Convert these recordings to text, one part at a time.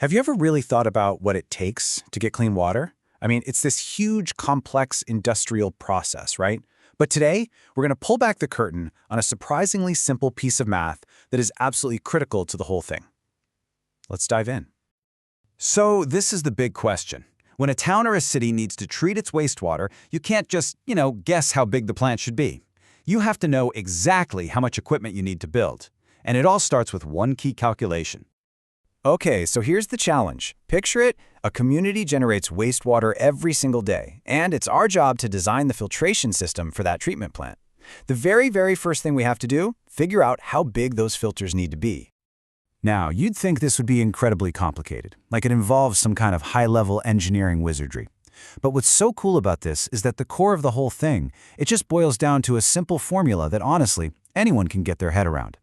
Have you ever really thought about what it takes to get clean water? I mean, it's this huge, complex industrial process, right? But today, we're going to pull back the curtain on a surprisingly simple piece of math that is absolutely critical to the whole thing. Let's dive in. So this is the big question. When a town or a city needs to treat its wastewater, you can't just, guess how big the plant should be. You have to know exactly how much equipment you need to build. And it all starts with one key calculation. Okay, so here's the challenge. Picture it, a community generates wastewater every single day, and it's our job to design the filtration system for that treatment plant. The very first thing we have to do, figure out how big those filters need to be. Now, you'd think this would be incredibly complicated, like it involves some kind of high-level engineering wizardry. But what's so cool about this is that the core of the whole thing, it just boils down to a simple formula that honestly, anyone can get their head around.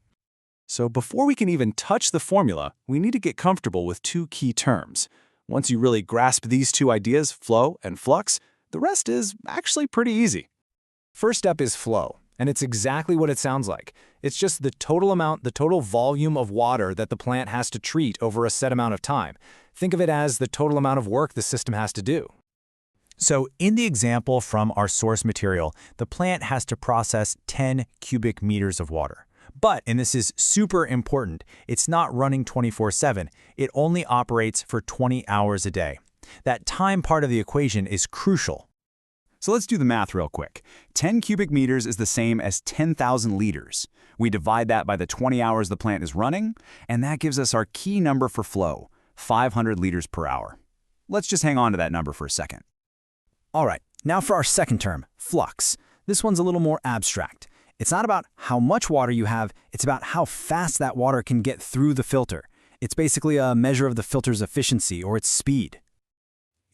So before we can even touch the formula, we need to get comfortable with two key terms. Once you really grasp these two ideas, flow and flux, the rest is actually pretty easy. First step is flow, and it's exactly what it sounds like. It's just the total volume of water that the plant has to treat over a set amount of time. Think of it as the total amount of work the system has to do. So in the example from our source material, the plant has to process 10 cubic meters of water. But, and this is super important, it's not running 24/7. It only operates for 20 hours a day. That time part of the equation is crucial. So let's do the math real quick. 10 cubic meters is the same as 10,000 liters. We divide that by the 20 hours the plant is running, and that gives us our key number for flow, 500 liters per hour. Let's just hang on to that number for a second. All right, now for our second term, flux. This one's a little more abstract. It's not about how much water you have, it's about how fast that water can get through the filter. It's basically a measure of the filter's efficiency or its speed.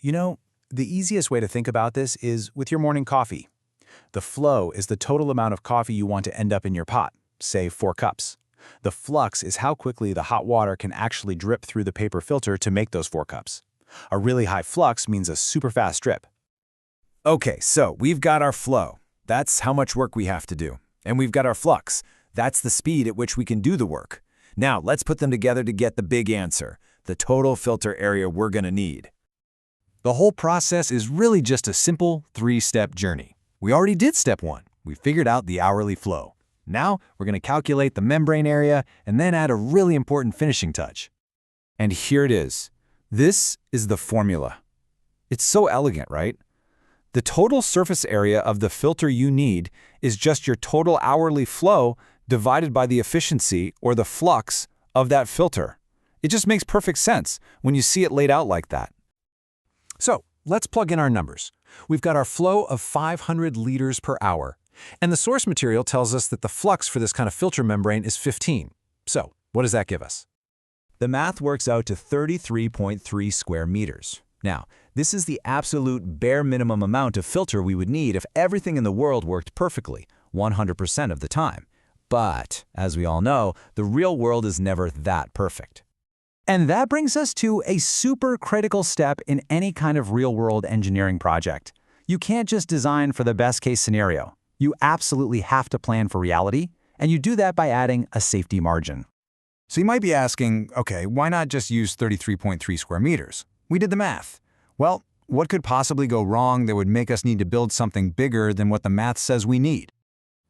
You know, the easiest way to think about this is with your morning coffee. The flow is the total amount of coffee you want to end up in your pot, say 4 cups. The flux is how quickly the hot water can actually drip through the paper filter to make those 4 cups. A really high flux means a super fast drip. Okay, so we've got our flow. That's how much work we have to do. And we've got our flux. That's the speed at which we can do the work. Now, let's put them together to get the big answer, the total filter area we're going to need. The whole process is really just a simple 3-step journey. We already did step 1. We figured out the hourly flow. Now, we're going to calculate the membrane area and then add a really important finishing touch. And here it is. This is the formula. It's so elegant, right? The total surface area of the filter you need is just your total hourly flow divided by the efficiency, or the flux, of that filter. It just makes perfect sense when you see it laid out like that. So let's plug in our numbers. We've got our flow of 500 liters per hour, and the source material tells us that the flux for this kind of filter membrane is 15. So what does that give us? The math works out to 33.3 square meters. Now, this is the absolute bare minimum amount of filter we would need if everything in the world worked perfectly, 100% of the time. But, as we all know, the real world is never that perfect. And that brings us to a super critical step in any kind of real-world engineering project. You can't just design for the best-case scenario. You absolutely have to plan for reality, and you do that by adding a safety margin. So you might be asking, okay, why not just use 33.3 square meters? We did the math. Well, what could possibly go wrong that would make us need to build something bigger than what the math says we need?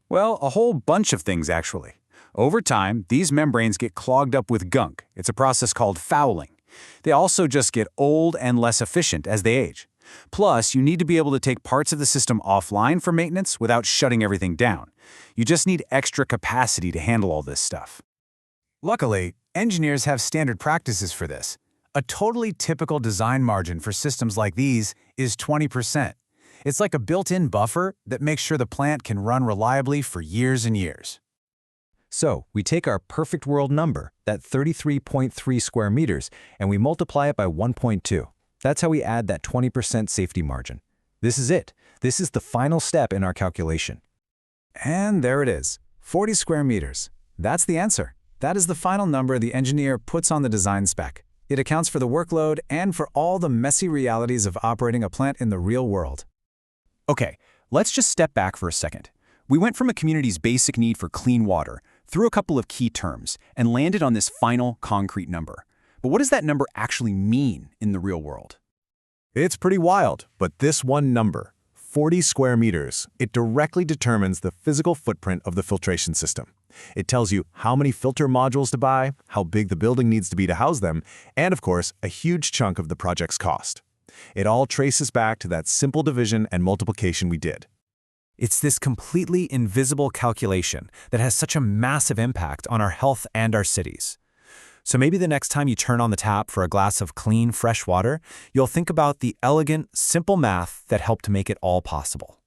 Well, a whole bunch of things, actually. Over time, these membranes get clogged up with gunk. It's a process called fouling. They also just get old and less efficient as they age. Plus, you need to be able to take parts of the system offline for maintenance without shutting everything down. You just need extra capacity to handle all this stuff. Luckily, engineers have standard practices for this. A totally typical design margin for systems like these is 20%. It's like a built-in buffer that makes sure the plant can run reliably for years and years. So, we take our perfect world number, that 33.3 square meters, and we multiply it by 1.2. That's how we add that 20% safety margin. This is it. This is the final step in our calculation. And there it is, 40 square meters. That's the answer. That is the final number the engineer puts on the design spec. It accounts for the workload and for all the messy realities of operating a plant in the real world. Okay, let's just step back for a second. We went from a community's basic need for clean water through a couple of key terms and landed on this final concrete number. But what does that number actually mean in the real world? It's pretty wild, but this one number, 40 square meters, it directly determines the physical footprint of the filtration system. It tells you how many filter modules to buy, how big the building needs to be to house them, and of course, a huge chunk of the project's cost. It all traces back to that simple division and multiplication we did. It's this completely invisible calculation that has such a massive impact on our health and our cities. So maybe the next time you turn on the tap for a glass of clean, fresh water, you'll think about the elegant, simple math that helped make it all possible.